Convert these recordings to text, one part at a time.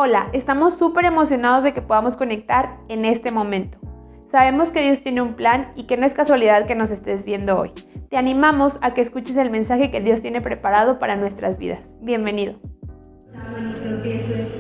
Hola, estamos súper emocionados de que podamos conectar en este momento. Sabemos que Dios tiene un plan y que no es casualidad que nos estés viendo hoy. Te animamos a que escuches el mensaje que Dios tiene preparado para nuestras vidas. Bienvenido. Y creo que eso es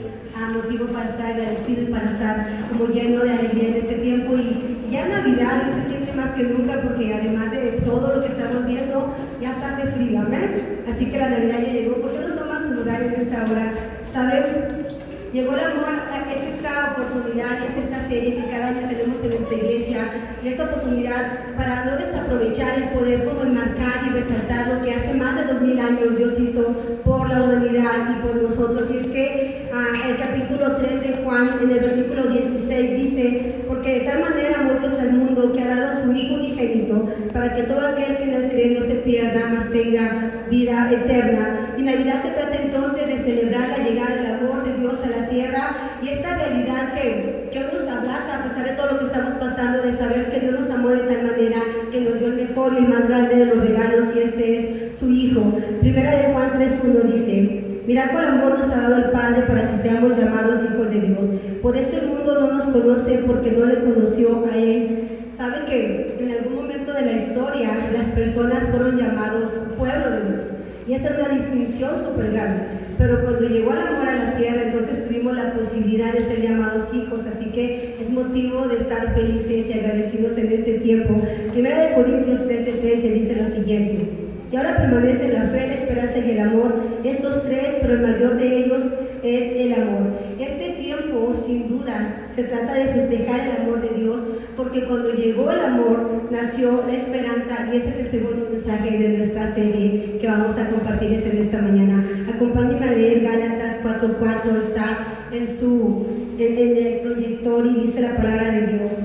motivo para estar agradecidos, para estar como lleno de alegría en este tiempo. Y ya Navidad hoy se siente más que nunca, porque además de todo lo que estamos viendo, ya hasta hace frío, amén. Así que la Navidad ya llegó. ¿Por qué no tomas su lugar en esta hora? ¿Saben? Llegó el amor, es esta oportunidad y es esta serie que cada año tenemos en nuestra iglesia, y esta oportunidad para no desaprovechar el poder como enmarcar y resaltar lo que hace más de 2000 años Dios hizo por la humanidad y por nosotros. Y es que el capítulo 3 de Juan, en el versículo 16 dice: porque de tal manera amó Dios al mundo que ha dado a su Hijo unigénito, para que todo aquel que en él cree no se pierda, mas tenga vida eterna. Y Navidad se trata entonces de celebrar la llegada del amor de Dios a la tierra, y esta realidad que hoy nos abraza a pesar de todo lo que estamos pasando, de saber que Dios nos amó de tal manera que nos dio el mejor y el más grande de los regalos, y este es su Hijo. Primera de Juan 3:1 dice: mirad cuál amor nos ha dado el Padre para que seamos llamados hijos de Dios. Por esto el mundo no nos conoce, porque no le conoció a Él. ¿Sabe que en algún momento de la historia las personas fueron llamados pueblo de Dios? Y esa era una distinción súper grande. Pero cuando llegó el amor a la tierra, entonces tuvimos la posibilidad de ser llamados hijos. Así que es motivo de estar felices y agradecidos en este tiempo. Primera de Corintios 13:13 dice lo siguiente: y ahora permanecen la fe, la esperanza y el amor, estos tres, pero el mayor de ellos es el amor. Este tiempo, sin duda, se trata de festejar el amor de Dios, porque cuando llegó el amor, nació la esperanza, y ese es el segundo mensaje de nuestra serie que vamos a compartirles en esta mañana. Acompáñenme a leer Gálatas 4:4, está en el proyector, y dice la palabra de Dios: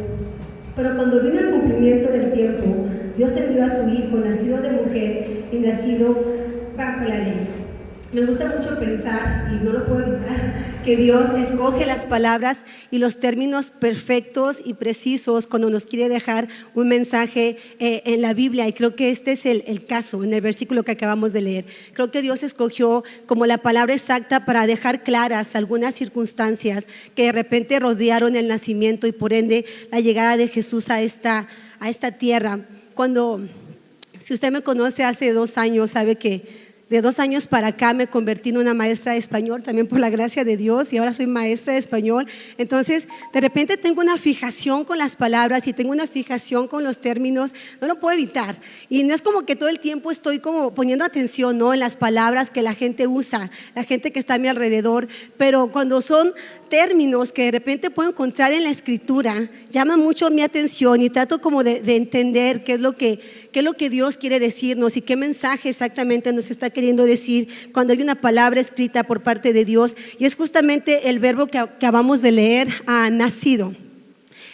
pero cuando vino el cumplimiento del tiempo, Dios envió a su Hijo, nacido de mujer y nacido bajo la ley. Me gusta mucho pensar, y no lo puedo evitar, que Dios escoge las palabras y los términos perfectos y precisos cuando nos quiere dejar un mensaje en la Biblia. Y creo que este es el caso en el versículo que acabamos de leer. Creo que Dios escogió como la palabra exacta para dejar claras algunas circunstancias que de repente rodearon el nacimiento y por ende la llegada de Jesús a esta tierra. Si usted me conoce hace 2 años, sabe que de 2 años para acá me convertí en una maestra de español, también por la gracia de Dios, y ahora soy maestra de español. Entonces, de repente tengo una fijación con las palabras y tengo una fijación con los términos, no lo puedo evitar. Y no es como que todo el tiempo estoy como poniendo atención, ¿no?, en las palabras que la gente usa, la gente que está a mi alrededor, pero cuando son términos que de repente puedo encontrar en la escritura, llaman mucho mi atención y trato como de entender qué es lo que Dios quiere decirnos y qué mensaje exactamente nos está queriendo decir cuando hay una palabra escrita por parte de Dios. Y es justamente el verbo que acabamos de leer, nacido.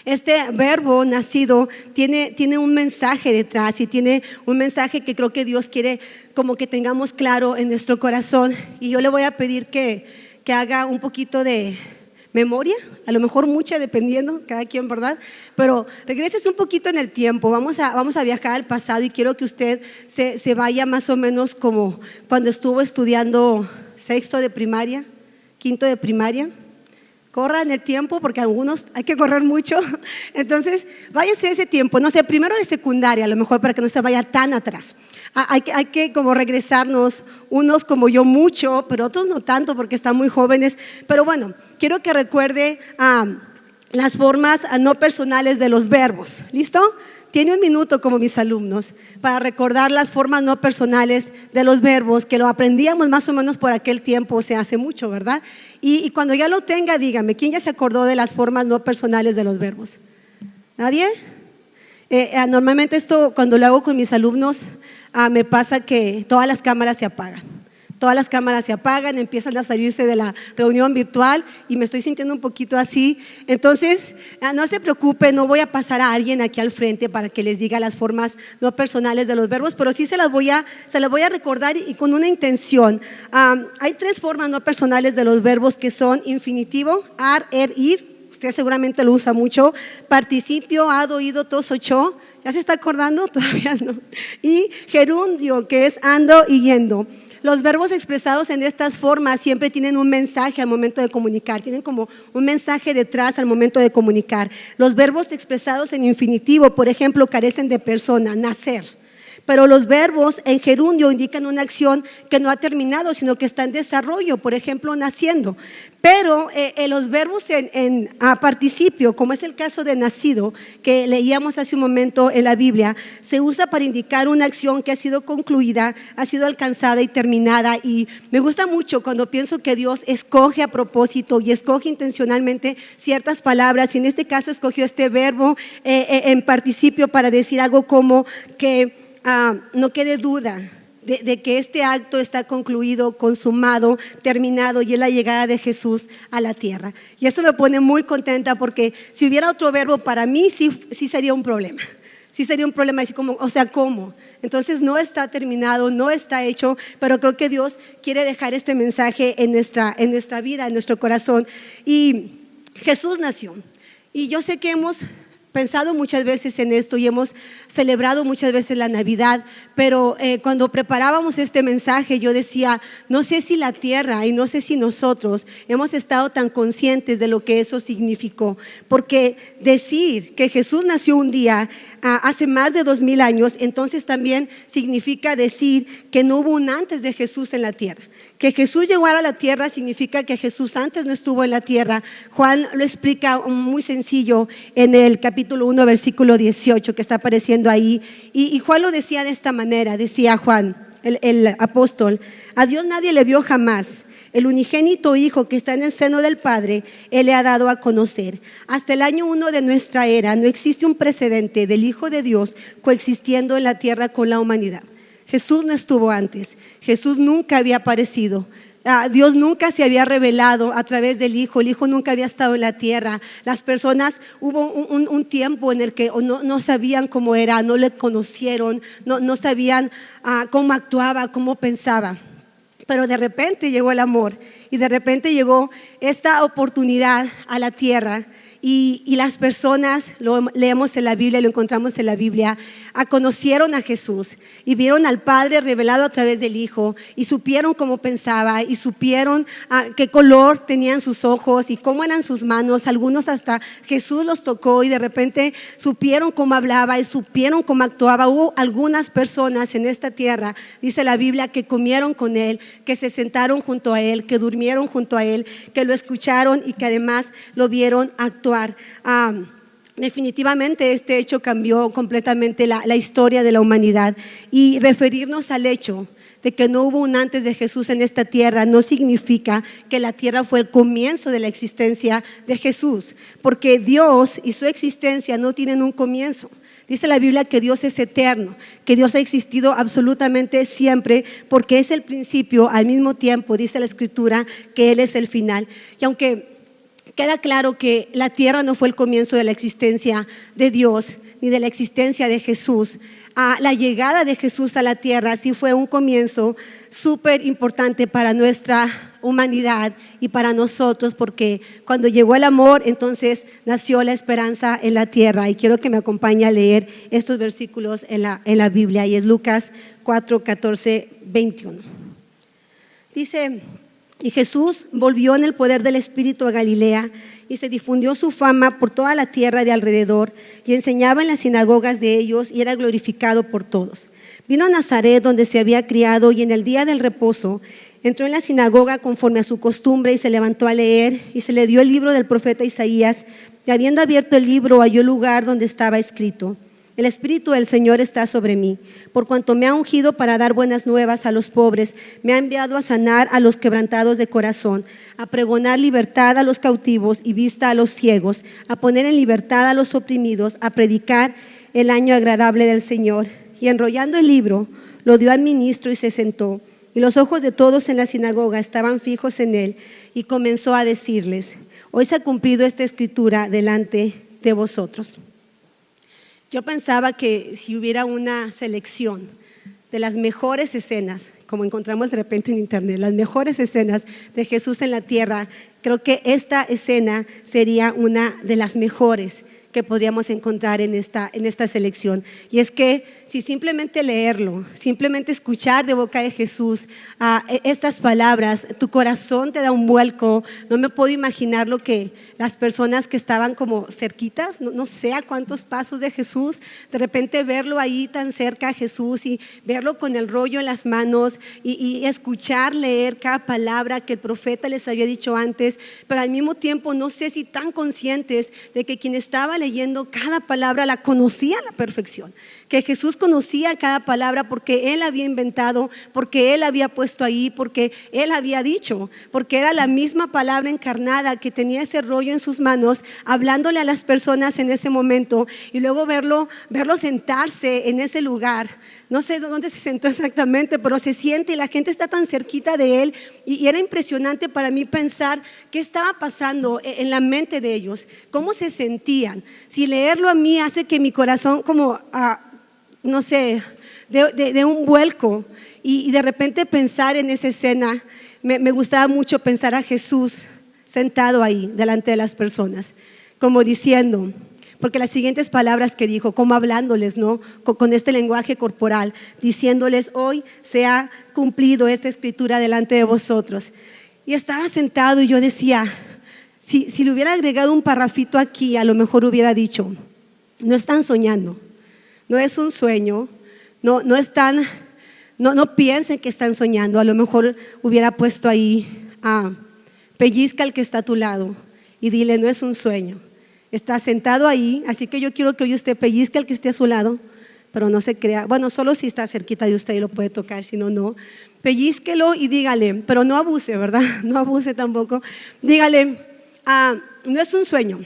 Este verbo nacido tiene un mensaje detrás, y tiene un mensaje que creo que Dios quiere como que tengamos claro en nuestro corazón. Y yo le voy a pedir que haga un poquito de memoria, a lo mejor mucha, dependiendo, cada quien, ¿verdad? Pero regreses un poquito en el tiempo, vamos a viajar al pasado, y quiero que usted se vaya más o menos como cuando estuvo estudiando 6º de primaria, 5º de primaria. Corra en el tiempo, porque algunos hay que correr mucho. Entonces, váyase ese tiempo, no sé, primero de secundaria, a lo mejor, para que no se vaya tan atrás. Hay que como regresarnos, unos como yo mucho, pero otros no tanto porque están muy jóvenes. Pero bueno, quiero que recuerde las formas no personales de los verbos. ¿Listo? Tiene 1 minuto, como mis alumnos, para recordar las formas no personales de los verbos, que lo aprendíamos más o menos por aquel tiempo, o sea, hace mucho, ¿verdad? Y cuando ya lo tenga, dígame, ¿quién ya se acordó de las formas no personales de los verbos? ¿Nadie? Normalmente esto, cuando lo hago con mis alumnos, me pasa que todas las cámaras se apagan. Todas las cámaras se apagan, empiezan a salirse de la reunión virtual, y me estoy sintiendo un poquito así. Entonces, no se preocupe, no voy a pasar a alguien aquí al frente para que les diga las formas no personales de los verbos, pero sí se las voy a recordar, y con una intención. Hay 3 formas no personales de los verbos, que son infinitivo, ar, ir. Usted seguramente lo usa mucho. Participio, hado, ido, tos, ocho. ¿Ya se está acordando? Todavía no. Y gerundio, que es ando y yendo. Los verbos expresados en estas formas siempre tienen un mensaje al momento de comunicar, tienen como un mensaje detrás al momento de comunicar. Los verbos expresados en infinitivo, por ejemplo, carecen de persona, nacer. Pero los verbos en gerundio indican una acción que no ha terminado, sino que está en desarrollo, por ejemplo, naciendo. Pero los verbos en participio, como es el caso de nacido, que leíamos hace un momento en la Biblia, se usa para indicar una acción que ha sido concluida, ha sido alcanzada y terminada. Y me gusta mucho cuando pienso que Dios escoge a propósito y escoge intencionalmente ciertas palabras. Y en este caso escogió este verbo en participio para decir algo como que no quede duda de que este acto está concluido, consumado, terminado, y es la llegada de Jesús a la tierra. Y eso me pone muy contenta, porque si hubiera otro verbo, para mí sí sería un problema. Sí sería un problema, así como, o sea, ¿cómo? Entonces no está terminado, no está hecho, pero creo que Dios quiere dejar este mensaje en nuestra vida, en nuestro corazón. Y Jesús nació. Y yo sé que hemos pensado muchas veces en esto y hemos celebrado muchas veces la Navidad, pero cuando preparábamos este mensaje yo decía, no sé si la tierra y no sé si nosotros hemos estado tan conscientes de lo que eso significó, porque decir que Jesús nació un día hace más de 2000 años, entonces también significa decir que no hubo un antes de Jesús en la tierra. Que Jesús llegó a la tierra significa que Jesús antes no estuvo en la tierra. Juan lo explica muy sencillo en el capítulo 1, versículo 18, que está apareciendo ahí. Y Juan lo decía de esta manera, decía Juan, el apóstol: a Dios nadie le vio jamás. El unigénito Hijo que está en el seno del Padre, Él le ha dado a conocer. Hasta el año 1 de nuestra era no existe un precedente del Hijo de Dios coexistiendo en la tierra con la humanidad. Jesús no estuvo antes, Jesús nunca había aparecido, Dios nunca se había revelado a través del Hijo, el Hijo nunca había estado en la tierra. Las personas, hubo un tiempo en el que no sabían cómo era, no le conocieron, no sabían cómo actuaba, cómo pensaba. Pero de repente llegó el amor y de repente llegó esta oportunidad a la tierra. Y las personas, lo leemos en la Biblia, lo encontramos en la Biblia, conocieron a Jesús y vieron al Padre revelado a través del Hijo y supieron cómo pensaba y supieron qué color tenían sus ojos y cómo eran sus manos. Algunos hasta Jesús los tocó y de repente supieron cómo hablaba y supieron cómo actuaba. Hubo algunas personas en esta tierra, dice la Biblia, que comieron con Él, que se sentaron junto a Él, que durmieron junto a Él, que lo escucharon y que además lo vieron actuar. Definitivamente este hecho cambió completamente la historia de la humanidad, y referirnos al hecho de que no hubo un antes de Jesús en esta tierra no significa que la tierra fue el comienzo de la existencia de Jesús, porque Dios y su existencia no tienen un comienzo. Dice la Biblia que Dios es eterno, que Dios ha existido absolutamente siempre, porque es el principio al mismo tiempo, dice la Escritura, que Él es el final. Y aunque queda claro que la tierra no fue el comienzo de la existencia de Dios ni de la existencia de Jesús, la llegada de Jesús a la tierra sí fue un comienzo súper importante para nuestra humanidad y para nosotros, porque cuando llegó el amor, entonces nació la esperanza en la tierra. Y quiero que me acompañe a leer estos versículos en la Biblia, y es Lucas 4, 14, 21. Dice: y Jesús volvió en el poder del Espíritu a Galilea, y se difundió su fama por toda la tierra de alrededor, y enseñaba en las sinagogas de ellos, y era glorificado por todos. Vino a Nazaret, donde se había criado, y en el día del reposo entró en la sinagoga conforme a su costumbre, y se levantó a leer, y se le dio el libro del profeta Isaías, y habiendo abierto el libro, halló el lugar donde estaba escrito: el Espíritu del Señor está sobre mí, por cuanto me ha ungido para dar buenas nuevas a los pobres, me ha enviado a sanar a los quebrantados de corazón, a pregonar libertad a los cautivos y vista a los ciegos, a poner en libertad a los oprimidos, a predicar el año agradable del Señor. Y enrollando el libro, lo dio al ministro y se sentó. Y los ojos de todos en la sinagoga estaban fijos en él, y comenzó a decirles: hoy se ha cumplido esta escritura delante de vosotros. Yo pensaba que si hubiera una selección de las mejores escenas, como encontramos de repente en internet, las mejores escenas de Jesús en la tierra, creo que esta escena sería una de las mejores que podríamos encontrar en esta selección. Y es que si simplemente leerlo, simplemente escuchar de boca de Jesús estas palabras, tu corazón te da un vuelco. No me puedo imaginar lo que las personas que estaban como cerquitas, no sé a cuántos pasos de Jesús, de repente verlo ahí tan cerca a Jesús y verlo con el rollo en las manos y escuchar, leer cada palabra que el profeta les había dicho antes, pero al mismo tiempo no sé si tan conscientes de que quien estaba leyendo cada palabra la conocía a la perfección, que Jesús conocía cada palabra porque Él había inventado, porque Él había puesto ahí, porque Él había dicho, porque era la misma palabra encarnada que tenía ese rollo en sus manos, hablándole a las personas en ese momento, y luego verlo sentarse en ese lugar. No sé dónde se sentó exactamente, pero se siente y la gente está tan cerquita de Él, y era impresionante para mí pensar qué estaba pasando en la mente de ellos, cómo se sentían. Si leerlo a mí hace que mi corazón como, no sé, de un vuelco, y de repente pensar en esa escena, me gustaba mucho pensar a Jesús sentado ahí delante de las personas, como diciendo, porque las siguientes palabras que dijo, como hablándoles, ¿no? Con este lenguaje corporal, diciéndoles, hoy se ha cumplido esta escritura delante de vosotros. Y estaba sentado y yo decía, si le hubiera agregado un parrafito aquí, a lo mejor hubiera dicho, no están soñando, no es un sueño, no piensen que están soñando. A lo mejor hubiera puesto ahí, pellizca al que está a tu lado y dile, no es un sueño. Está sentado ahí, así que yo quiero que hoy usted pellizque al que esté a su lado, pero no se crea, bueno, solo si está cerquita de usted y lo puede tocar, si no, no. Pellízquelo y dígale, pero no abuse, ¿verdad? No abuse tampoco. Dígale, no es un sueño,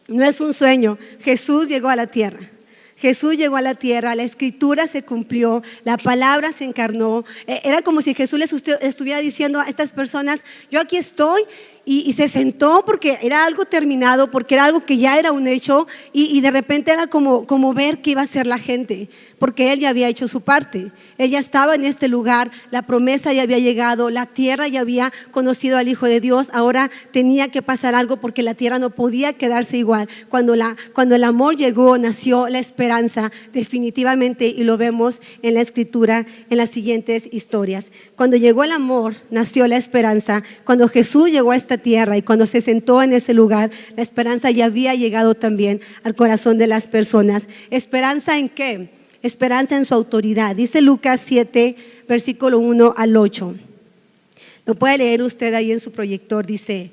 no es un sueño. Jesús llegó a la tierra. Jesús llegó a la tierra, la escritura se cumplió, la palabra se encarnó. Era como si Jesús les estuviera diciendo a estas personas, yo aquí estoy. Y se sentó porque era algo terminado, porque era algo que ya era un hecho, y de repente era como ver qué iba a hacer la gente, porque Él ya había hecho su parte. Él ya estaba en este lugar, la promesa ya había llegado, la tierra ya había conocido al Hijo de Dios. Ahora tenía que pasar algo porque la tierra no podía quedarse igual. Cuando el amor llegó, nació la esperanza definitivamente, y lo vemos en la escritura, en las siguientes historias. Cuando llegó el amor, nació la esperanza. Cuando Jesús llegó a esta tierra y cuando se sentó en ese lugar, la esperanza ya había llegado también al corazón de las personas. ¿Esperanza en qué? Esperanza en su autoridad. Dice Lucas 7, versículo 1 al 8. Lo puede leer usted ahí en su proyector. Dice,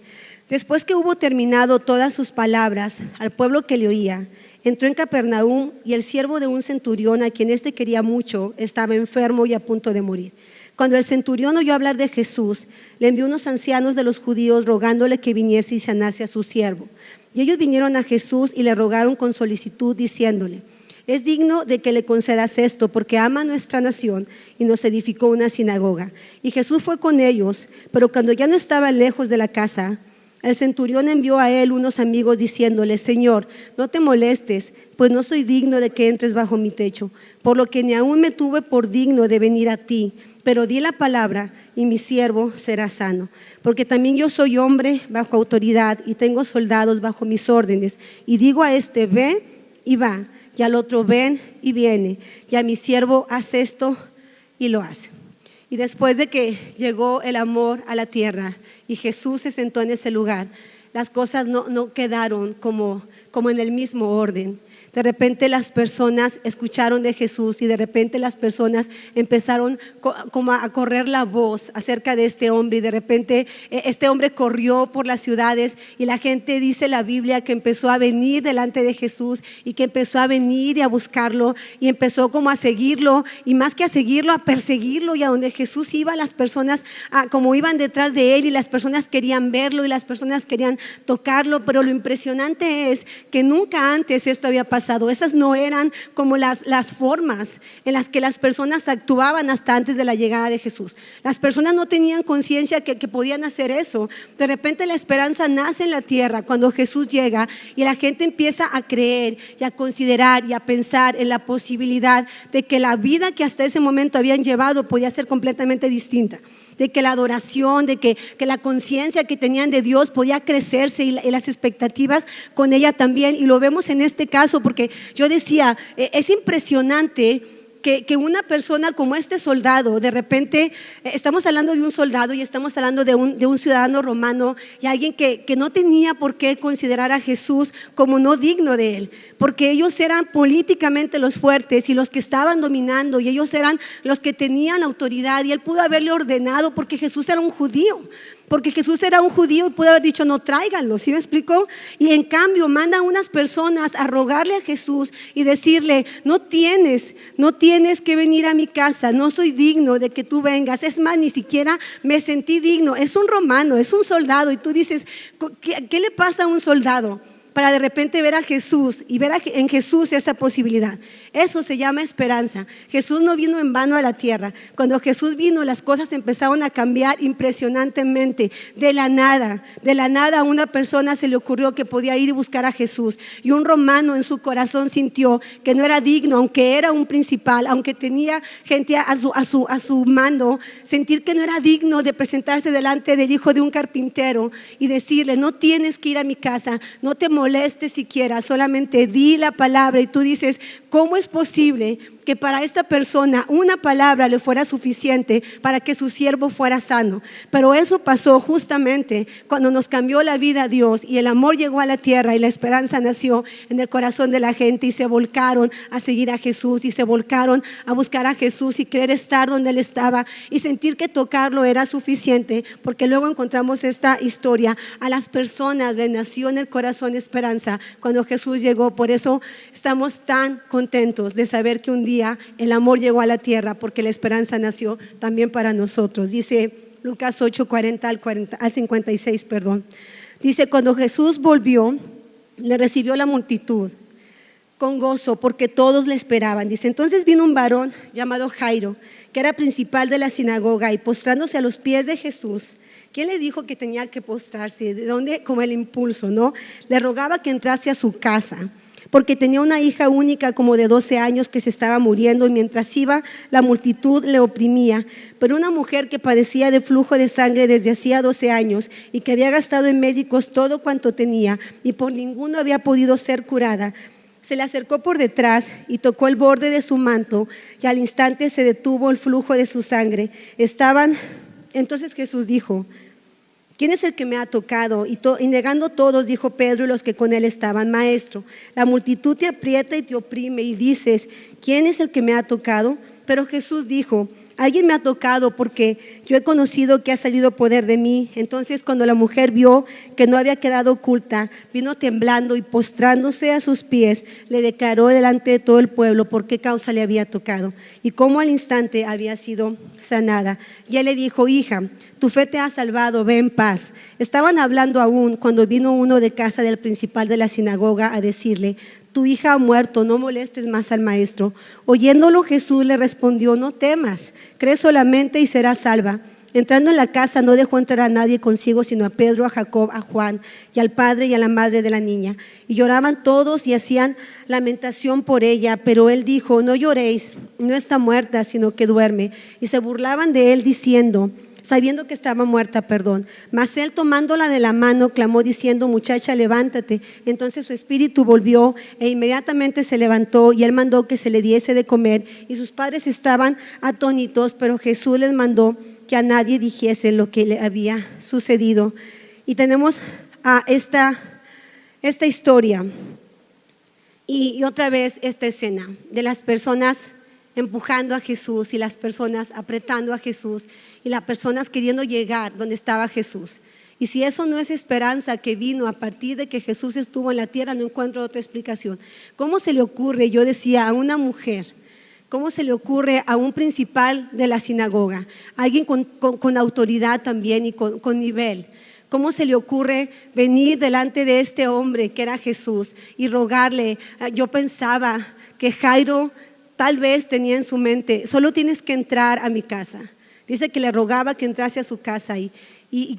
después que hubo terminado todas sus palabras al pueblo que le oía, entró en Capernaum, y el siervo de un centurión, a quien éste quería mucho, estaba enfermo y a punto de morir. Cuando el centurión oyó hablar de Jesús, le envió unos ancianos de los judíos rogándole que viniese y sanase a su siervo. Y ellos vinieron a Jesús y le rogaron con solicitud, diciéndole, es digno de que le concedas esto, porque ama nuestra nación y nos edificó una sinagoga. Y Jesús fue con ellos, pero cuando ya no estaba lejos de la casa, el centurión envió a él unos amigos diciéndole, Señor, no te molestes, pues no soy digno de que entres bajo mi techo, por lo que ni aún me tuve por digno de venir a ti. Pero di la palabra y mi siervo será sano, porque también yo soy hombre bajo autoridad y tengo soldados bajo mis órdenes, y digo a este, ve y va, y al otro, ven y viene, y a mi siervo, haz esto, y lo hace. Y después de que llegó el amor a la tierra y Jesús se sentó en ese lugar, las cosas no quedaron como en el mismo orden. De repente las personas escucharon de Jesús, y de repente las personas empezaron como a correr la voz acerca de este hombre, y de repente este hombre corrió por las ciudades, y la gente, dice la Biblia, que empezó a venir delante de Jesús, y que empezó a venir y a buscarlo, y empezó como a seguirlo, y más que a seguirlo, a perseguirlo. Y a donde Jesús iba, las personas como iban detrás de él, y las personas querían verlo y las personas querían tocarlo. Pero lo impresionante es que nunca antes esto había pasado. Esas no eran como las formas en las que las personas actuaban hasta antes de la llegada de Jesús. Las personas no tenían conciencia que podían hacer eso. De repente la esperanza nace en la tierra cuando Jesús llega, y la gente empieza a creer y a considerar y a pensar en la posibilidad de que la vida que hasta ese momento habían llevado podía ser completamente distinta. de que la adoración, de que la conciencia que tenían de Dios podía crecerse y las expectativas con ella también. Y lo vemos en este caso porque yo decía, es impresionante que una persona como este soldado, de repente, estamos hablando de un soldado y estamos hablando de un ciudadano romano y alguien que no tenía por qué considerar a Jesús como no digno de él, porque ellos eran políticamente los fuertes y los que estaban dominando, y ellos eran los que tenían autoridad, y él pudo haberle ordenado, porque Jesús era un judío. Porque Jesús era un judío y pudo haber dicho, no, tráiganlo, ¿sí me explicó? Y en cambio manda a unas personas a rogarle a Jesús y decirle, no tienes que venir a mi casa, no soy digno de que tú vengas. Es más, ni siquiera me sentí digno. Es un romano, es un soldado, y tú dices, ¿qué le pasa a un soldado para de repente ver a Jesús y ver en Jesús esa posibilidad? Eso se llama esperanza. Jesús no vino en vano a la tierra. Cuando Jesús vino, las cosas empezaron a cambiar impresionantemente. De la nada a una persona se le ocurrió que podía ir y buscar a Jesús, y un romano en su corazón sintió que no era digno, aunque era un principal, aunque tenía gente a su mando, sentir que no era digno de presentarse delante del hijo de un carpintero y decirle, no tienes que ir a mi casa, no te molestes siquiera, solamente di la palabra. Y tú dices, ¿cómo es posible que para esta persona una palabra le fuera suficiente para que su siervo fuera sano? Pero eso pasó justamente cuando nos cambió la vida a Dios, y el amor llegó a la tierra y la esperanza nació en el corazón de la gente, y se volcaron a seguir a Jesús, y se volcaron a buscar a Jesús y querer estar donde Él estaba y sentir que tocarlo era suficiente, porque luego encontramos esta historia. A las personas les nació en el corazón esperanza cuando Jesús llegó. Por eso estamos tan contentos de saber que un día el amor llegó a la tierra, porque la esperanza nació también para nosotros. Dice Lucas 8:40 al 56, perdón. Dice, cuando Jesús volvió, le recibió la multitud con gozo, porque todos le esperaban. Dice, entonces vino un varón llamado Jairo, que era principal de la sinagoga, y postrándose a los pies de Jesús. ¿Quién le dijo que tenía que postrarse? ¿De dónde? Como el impulso, ¿no? Le rogaba que entrase a su casa, porque tenía una hija única como de 12 años que se estaba muriendo, y mientras iba la multitud le oprimía. Pero una mujer que padecía de flujo de sangre desde hacía 12 años y que había gastado en médicos todo cuanto tenía y por ninguno había podido ser curada, se le acercó por detrás y tocó el borde de su manto, y al instante se detuvo el flujo de su sangre. Entonces Jesús dijo, ¿quién es el que me ha tocado? Y negando todos, dijo Pedro y los que con él estaban, Maestro, la multitud te aprieta y te oprime y dices, ¿quién es el que me ha tocado? Pero Jesús dijo, alguien me ha tocado, porque yo he conocido que ha salido poder de mí. Entonces cuando la mujer vio que no había quedado oculta, vino temblando y postrándose a sus pies, le declaró delante de todo el pueblo por qué causa le había tocado y cómo al instante había sido sanada. Y él le dijo, hija, tu fe te ha salvado, ve en paz. Estaban hablando aún cuando vino uno de casa del principal de la sinagoga a decirle, tu hija ha muerto, no molestes más al maestro. Oyéndolo Jesús le respondió, no temas, cree solamente y serás salva. Entrando en la casa no dejó entrar a nadie consigo, sino a Pedro, a Jacob, a Juan y al padre y a la madre de la niña. Y lloraban todos y hacían lamentación por ella, pero él dijo, no lloréis, no está muerta, sino que duerme. Y se burlaban de él diciendo, sabiendo que estaba muerta, mas él tomándola de la mano clamó diciendo, muchacha, levántate. Entonces su espíritu volvió e inmediatamente se levantó, y él mandó que se le diese de comer, y sus padres estaban atónitos, pero Jesús les mandó que a nadie dijese lo que le había sucedido. Y tenemos a esta historia y otra vez esta escena de las personas empujando a Jesús y las personas apretando a Jesús y las personas queriendo llegar donde estaba Jesús. Y si eso no es esperanza que vino a partir de que Jesús estuvo en la tierra, no encuentro otra explicación. ¿Cómo se le ocurre, yo decía, a una mujer? ¿Cómo se le ocurre a un principal de la sinagoga? Alguien con autoridad también y con nivel. ¿Cómo se le ocurre venir delante de este hombre que era Jesús y rogarle? Yo pensaba que Jairo tal vez tenía en su mente, solo tienes que entrar a mi casa. Dice que le rogaba que entrase a su casa y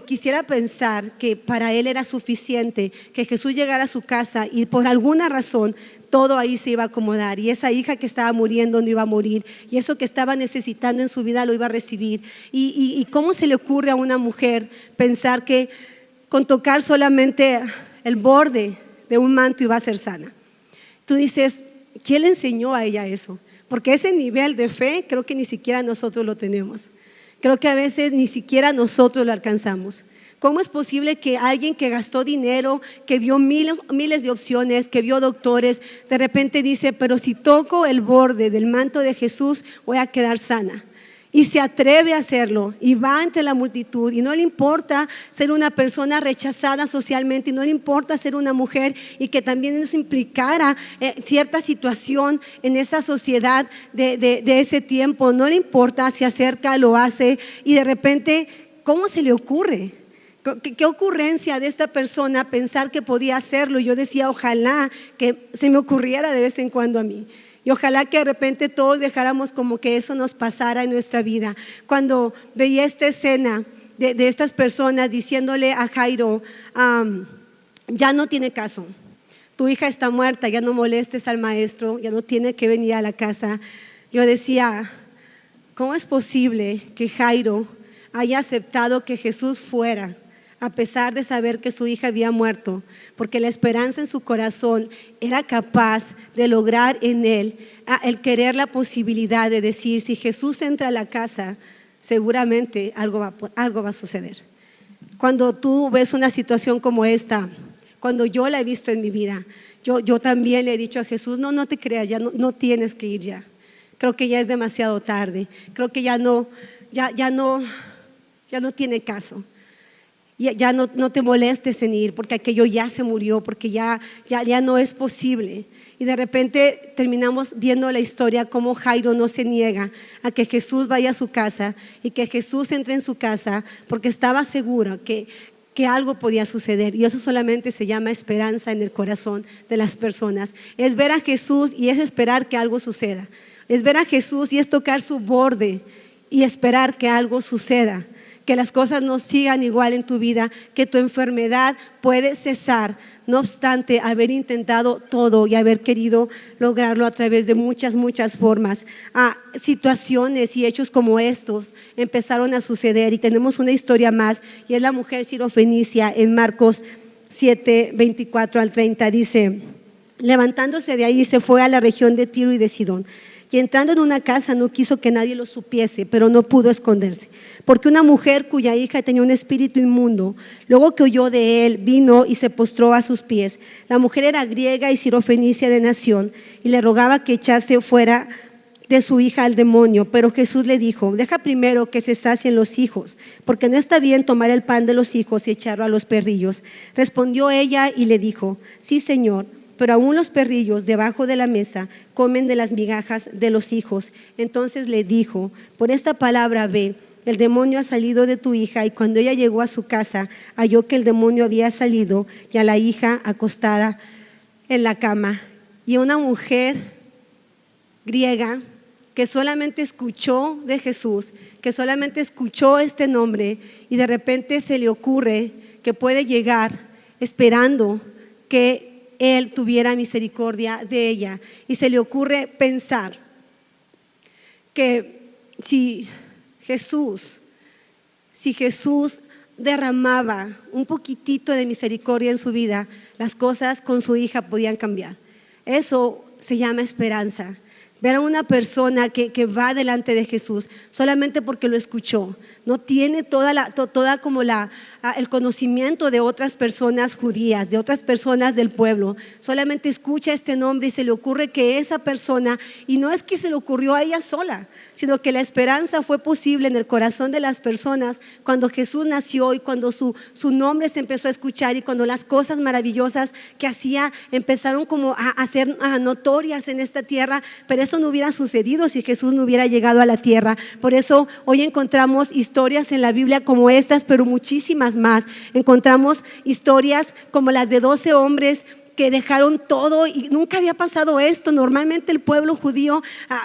quisiera pensar que para él era suficiente que Jesús llegara a su casa y por alguna razón todo ahí se iba a acomodar, y esa hija que estaba muriendo no iba a morir, y eso que estaba necesitando en su vida lo iba a recibir. Y cómo se le ocurre a una mujer pensar que con tocar solamente el borde de un manto iba a ser sana. Tú dices, ¿quién le enseñó a ella eso? Porque ese nivel de fe creo que ni siquiera nosotros lo tenemos. Creo que a veces ni siquiera nosotros lo alcanzamos. ¿Cómo es posible que alguien que gastó dinero, que vio miles de opciones, que vio doctores, de repente dice, pero si toco el borde del manto de Jesús voy a quedar sana? Y se atreve a hacerlo y va entre la multitud y no le importa ser una persona rechazada socialmente, y no le importa ser una mujer, y que también eso implicara cierta situación en esa sociedad de ese tiempo. No le importa, se acerca, lo hace, y de repente, ¿cómo se le ocurre? ¿Qué ocurrencia de esta persona pensar que podía hacerlo? Yo decía, ojalá que se me ocurriera de vez en cuando a mí. Y ojalá que de repente todos dejáramos como que eso nos pasara en nuestra vida. Cuando veía esta escena de estas personas diciéndole a Jairo, ya no tiene caso, tu hija está muerta, ya no molestes al maestro, ya no tiene que venir a la casa. Yo decía, ¿cómo es posible que Jairo haya aceptado que Jesús fuera, a pesar de saber que su hija había muerto? Porque la esperanza en su corazón era capaz de lograr en él el querer la posibilidad de decir, si Jesús entra a la casa, seguramente algo va a suceder. Cuando tú ves una situación como esta, cuando yo la he visto en mi vida, yo también le he dicho a Jesús, no te creas, ya no tienes que ir ya. Creo que ya es demasiado tarde, creo que ya no tiene caso. Ya no te molestes en ir, porque aquello ya se murió, porque ya no es posible. Y de repente terminamos viendo la historia como Jairo no se niega a que Jesús vaya a su casa y que Jesús entre en su casa, porque estaba seguro que algo podía suceder. Y eso solamente se llama esperanza en el corazón de las personas. Es ver a Jesús y es esperar que algo suceda. Es ver a Jesús y es tocar su borde y esperar que algo suceda. Que las cosas no sigan igual en tu vida, que tu enfermedad puede cesar, no obstante haber intentado todo y haber querido lograrlo a través de muchas formas. Situaciones y hechos como estos empezaron a suceder, y tenemos una historia más, y es la mujer sirofenicia en Marcos 7, 24 al 30. Dice, levantándose de ahí se fue a la región de Tiro y de Sidón. Y entrando en una casa no quiso que nadie lo supiese, pero no pudo esconderse, porque una mujer cuya hija tenía un espíritu inmundo, luego que oyó de él, vino y se postró a sus pies. La mujer era griega y sirofenicia de nación, y le rogaba que echase fuera de su hija al demonio. Pero Jesús le dijo, deja primero que se sacien los hijos, porque no está bien tomar el pan de los hijos y echarlo a los perrillos. Respondió ella y le dijo, sí, Señor, pero aún los perrillos debajo de la mesa comen de las migajas de los hijos. Entonces le dijo, por esta palabra ve, el demonio ha salido de tu hija. Y cuando ella llegó a su casa, halló que el demonio había salido y a la hija acostada en la cama. Y una mujer griega que solamente escuchó de Jesús, que solamente escuchó este nombre, y de repente se le ocurre que puede llegar esperando que Él tuviera misericordia de ella, y se le ocurre pensar que si Jesús derramaba un poquitito de misericordia en su vida, las cosas con su hija podían cambiar. Eso se llama esperanza. Ver a una persona que va delante de Jesús solamente porque lo escuchó, no tiene toda como el conocimiento de otras personas judías, de otras personas del pueblo. Solamente escucha este nombre y se le ocurre que esa persona, y no es que se le ocurrió a ella sola, sino que la esperanza fue posible en el corazón de las personas cuando Jesús nació, y cuando su nombre se empezó a escuchar, y cuando las cosas maravillosas que hacía empezaron como a ser notorias en esta tierra. Pero eso no hubiera sucedido si Jesús no hubiera llegado a la tierra. Por eso hoy encontramos historias en la Biblia como estas, pero muchísimas más. Encontramos historias como las de 12 hombres que dejaron todo y nunca había pasado esto. Normalmente el pueblo judío,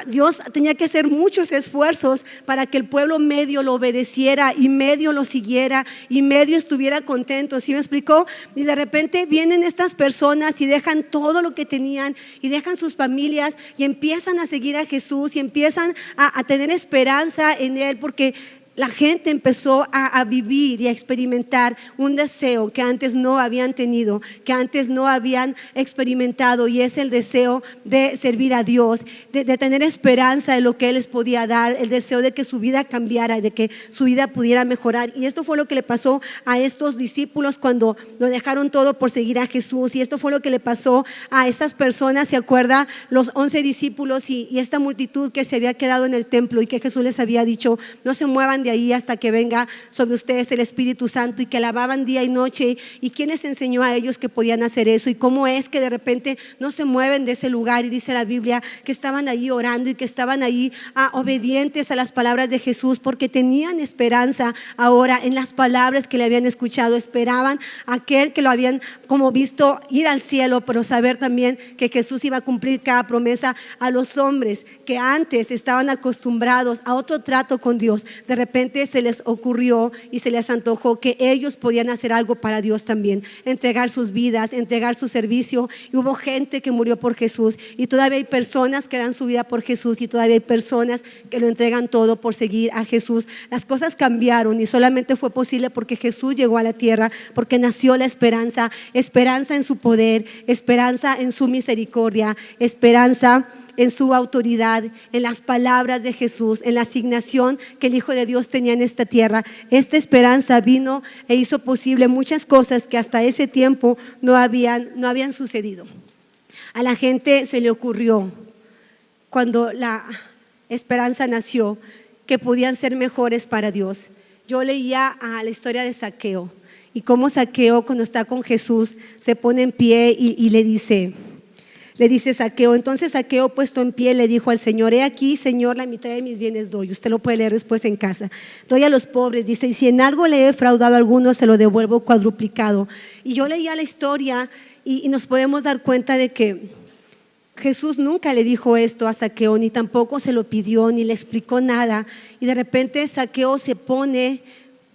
Dios tenía que hacer muchos esfuerzos para que el pueblo medio lo obedeciera y medio lo siguiera y medio estuviera contento. ¿Sí me explicó? Y de repente vienen estas personas y dejan todo lo que tenían y dejan sus familias y empiezan a seguir a Jesús y empiezan a tener esperanza en Él, porque la gente empezó a vivir y a experimentar un deseo que antes no habían tenido, que antes no habían experimentado, y es el deseo de servir a Dios, de tener esperanza en lo que Él les podía dar, el deseo de que su vida cambiara, de que su vida pudiera mejorar. Y esto fue lo que le pasó a estos discípulos cuando lo dejaron todo por seguir a Jesús, y esto fue lo que le pasó a estas personas. ¿Se acuerda? Los 11 discípulos y esta multitud que se había quedado en el templo y que Jesús les había dicho: no se muevan de ahí hasta que venga sobre ustedes el Espíritu Santo, y que alababan día y noche. ¿Y quién les enseñó a ellos que podían hacer eso? Y cómo es que de repente no se mueven de ese lugar, y dice la Biblia que estaban ahí orando y que estaban ahí obedientes a las palabras de Jesús, porque tenían esperanza ahora en las palabras que le habían escuchado. Esperaban a aquel que lo habían como visto ir al cielo, pero saber también que Jesús iba a cumplir cada promesa. A los hombres que antes estaban acostumbrados a otro trato con Dios, de repente se les ocurrió y se les antojó que ellos podían hacer algo para Dios también, entregar sus vidas, entregar su servicio. Y hubo gente que murió por Jesús, y todavía hay personas que dan su vida por Jesús, y todavía hay personas que lo entregan todo por seguir a Jesús. Las cosas cambiaron y solamente fue posible porque Jesús llegó a la tierra, porque nació la esperanza, esperanza en su poder, esperanza en su misericordia, esperanza en su autoridad, en las palabras de Jesús, en la asignación que el Hijo de Dios tenía en esta tierra. Esta esperanza vino e hizo posible muchas cosas que hasta ese tiempo no habían sucedido. A la gente se le ocurrió, cuando la esperanza nació, que podían ser mejores para Dios. Yo leía la historia de Zaqueo, y cómo Zaqueo, cuando está con Jesús, se pone en pie y le dice Zaqueo. Entonces Zaqueo, puesto en pie, le dijo al Señor: he aquí, Señor, la mitad de mis bienes doy. Usted lo puede leer después en casa. Doy a los pobres, dice, y si en algo le he defraudado a alguno, se lo devuelvo cuadruplicado. Y yo leía la historia y nos podemos dar cuenta de que Jesús nunca le dijo esto a Zaqueo, ni tampoco se lo pidió, ni le explicó nada. Y de repente Zaqueo se pone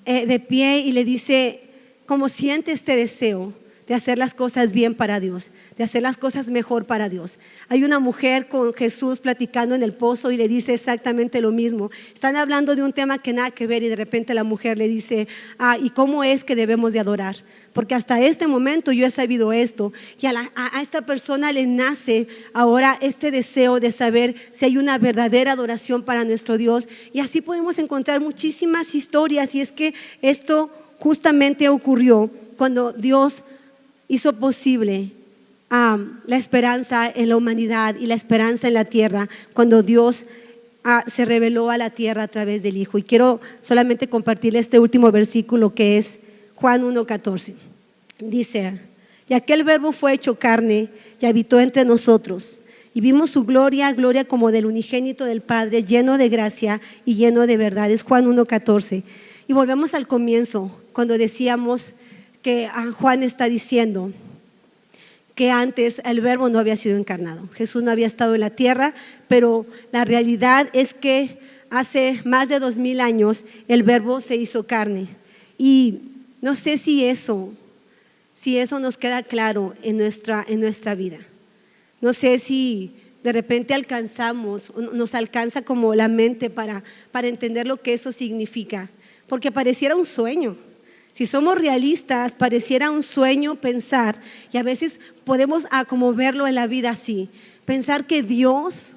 de pie y le dice: ¿cómo siente este deseo de hacer las cosas bien para Dios, de hacer las cosas mejor para Dios? Hay una mujer con Jesús platicando en el pozo y le dice exactamente lo mismo. Están hablando de un tema que nada que ver, y de repente la mujer le dice: ¿y cómo es que debemos de adorar? Porque hasta este momento yo he sabido esto. Y a esta persona le nace ahora este deseo de saber si hay una verdadera adoración para nuestro Dios. Y así podemos encontrar muchísimas historias, y es que esto justamente ocurrió cuando Dios hizo posible la esperanza en la humanidad y la esperanza en la tierra, cuando Dios se reveló a la tierra a través del Hijo. Y quiero solamente compartir este último versículo, que es Juan 1:14. Dice: y aquel verbo fue hecho carne y habitó entre nosotros, y vimos su gloria, gloria como del unigénito del Padre, lleno de gracia y lleno de verdad. Es Juan 1:14. Y volvemos al comienzo, cuando decíamos que Juan está diciendo que antes el verbo no había sido encarnado. Jesús no había estado en la tierra, pero la realidad es que hace más de 2000 años el verbo se hizo carne. Y no sé si eso nos queda claro en nuestra vida. No sé si de repente nos alcanza como la mente para entender lo que eso significa, porque pareciera un sueño. Si somos realistas, pareciera un sueño pensar, y a veces podemos como verlo en la vida así, pensar que Dios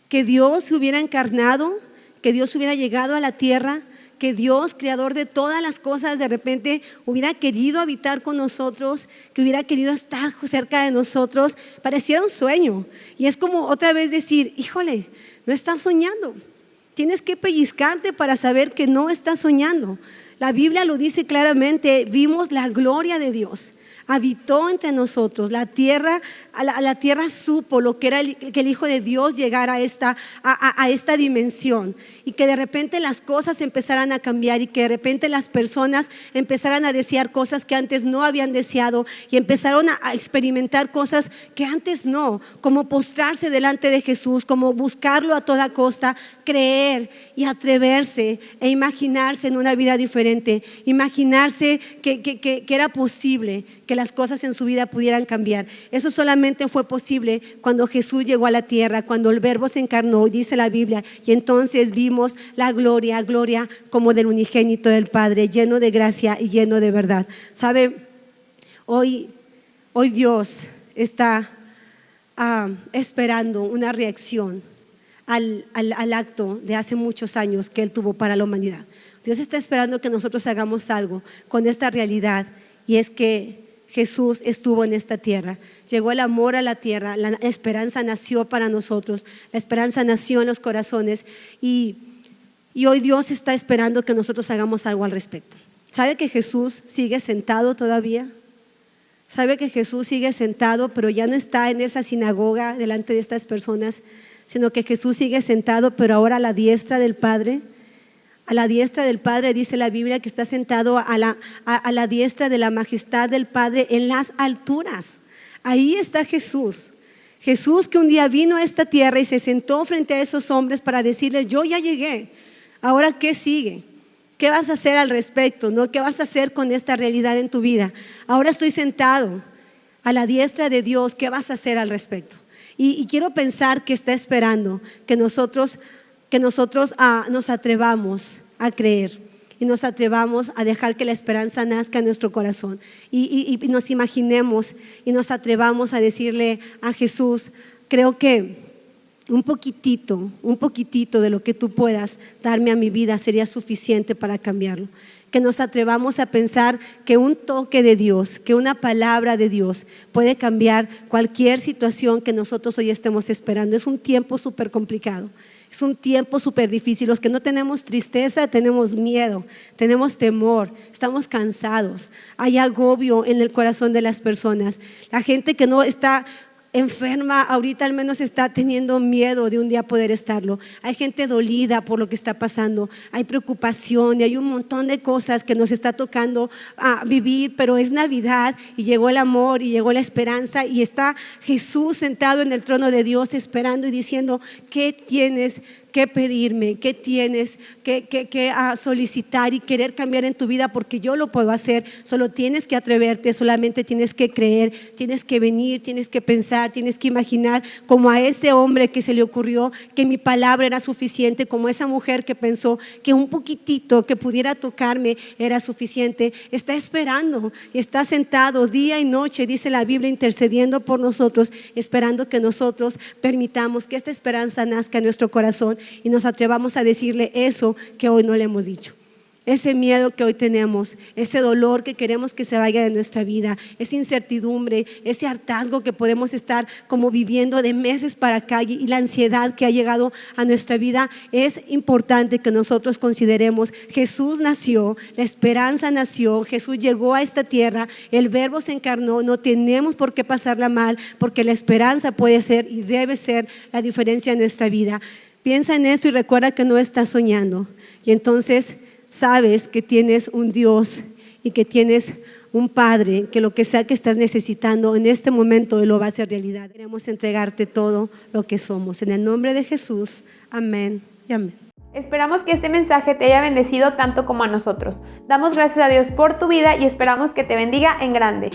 se hubiera encarnado, que Dios hubiera llegado a la tierra, que Dios, creador de todas las cosas, de repente hubiera querido habitar con nosotros, que hubiera querido estar cerca de nosotros. Pareciera un sueño, y es como otra vez decir: híjole, no estás soñando. Tienes que pellizcarte para saber que no estás soñando. La Biblia lo dice claramente: vimos la gloria de Dios. habitó entre nosotros. La tierra supo lo que era que el Hijo de Dios llegara a esta dimensión, y que de repente las cosas empezaran a cambiar, y que de repente las personas empezaran a desear cosas que antes no habían deseado, y empezaron a experimentar cosas que antes no, como postrarse delante de Jesús, como buscarlo a toda costa, creer y atreverse e imaginarse en una vida diferente, imaginarse que era posible que las cosas en su vida pudieran cambiar. Eso solamente fue posible cuando Jesús llegó a la tierra, cuando el Verbo se encarnó, y dice la Biblia, y entonces vimos la gloria como del unigénito del Padre, lleno de gracia y lleno de verdad. ¿Sabe? Hoy Dios está esperando una reacción al acto de hace muchos años que Él tuvo para la humanidad. Dios está esperando que nosotros hagamos algo con esta realidad, y es que Jesús estuvo en esta tierra, llegó el amor a la tierra, la esperanza nació para nosotros, la esperanza nació en los corazones, y hoy Dios está esperando que nosotros hagamos algo al respecto. ¿Sabe que Jesús sigue sentado todavía? ¿Sabe que Jesús sigue sentado, pero ya no está en esa sinagoga delante de estas personas, sino que Jesús sigue sentado, pero ahora a la diestra del Padre? A la diestra del Padre, dice la Biblia, que está sentado a la diestra de la majestad del Padre en las alturas. Ahí está Jesús. Jesús, que un día vino a esta tierra y se sentó frente a esos hombres para decirles: yo ya llegué, ahora ¿qué sigue? ¿Qué vas a hacer al respecto? ¿No? ¿Qué vas a hacer con esta realidad en tu vida? Ahora estoy sentado a la diestra de Dios, ¿qué vas a hacer al respecto? Y quiero pensar que está esperando que nosotros nos atrevamos a creer, y nos atrevamos a dejar que la esperanza nazca en nuestro corazón, y nos imaginemos y nos atrevamos a decirle a Jesús: creo que un poquitito de lo que tú puedas darme a mi vida sería suficiente para cambiarlo. Que nos atrevamos a pensar que un toque de Dios, que una palabra de Dios puede cambiar cualquier situación que nosotros hoy estemos esperando. Es un tiempo súper complicado. Es un tiempo súper difícil. Los que no tenemos tristeza, tenemos miedo, tenemos temor, estamos cansados. Hay agobio en el corazón de las personas. La gente que no está enferma ahorita al menos está teniendo miedo de un día poder estarlo. Hay gente dolida por lo que está pasando, hay preocupación y hay un montón de cosas que nos está tocando vivir, pero es Navidad y llegó el amor y llegó la esperanza, y está Jesús sentado en el trono de Dios esperando y diciendo: ¿qué tienes que pedirme? ¿Qué tienes que solicitar y querer cambiar en tu vida? Porque yo lo puedo hacer. Solo tienes que atreverte, solamente tienes que creer, tienes que venir, tienes que pensar, tienes que imaginar, como a ese hombre que se le ocurrió que mi palabra era suficiente, como esa mujer que pensó que un poquitito que pudiera tocarme era suficiente. Está esperando y está sentado día y noche, dice la Biblia, intercediendo por nosotros, esperando que nosotros permitamos que esta esperanza nazca en nuestro corazón y nos atrevamos a decirle eso que hoy no le hemos dicho. Ese miedo que hoy tenemos, ese dolor que queremos que se vaya de nuestra vida, esa incertidumbre, ese hartazgo que podemos estar como viviendo de meses para acá, y la ansiedad que ha llegado a nuestra vida. Es importante que nosotros consideremos: Jesús nació, la esperanza nació, Jesús llegó a esta tierra, el Verbo se encarnó, no tenemos por qué pasarla mal, porque la esperanza puede ser y debe ser la diferencia en nuestra vida. Piensa en eso y recuerda que no estás soñando, y entonces sabes que tienes un Dios y que tienes un Padre que lo que sea que estás necesitando en este momento lo va a hacer realidad. Queremos entregarte todo lo que somos. En el nombre de Jesús, amén y amén. Esperamos que este mensaje te haya bendecido tanto como a nosotros. Damos gracias a Dios por tu vida y esperamos que te bendiga en grande.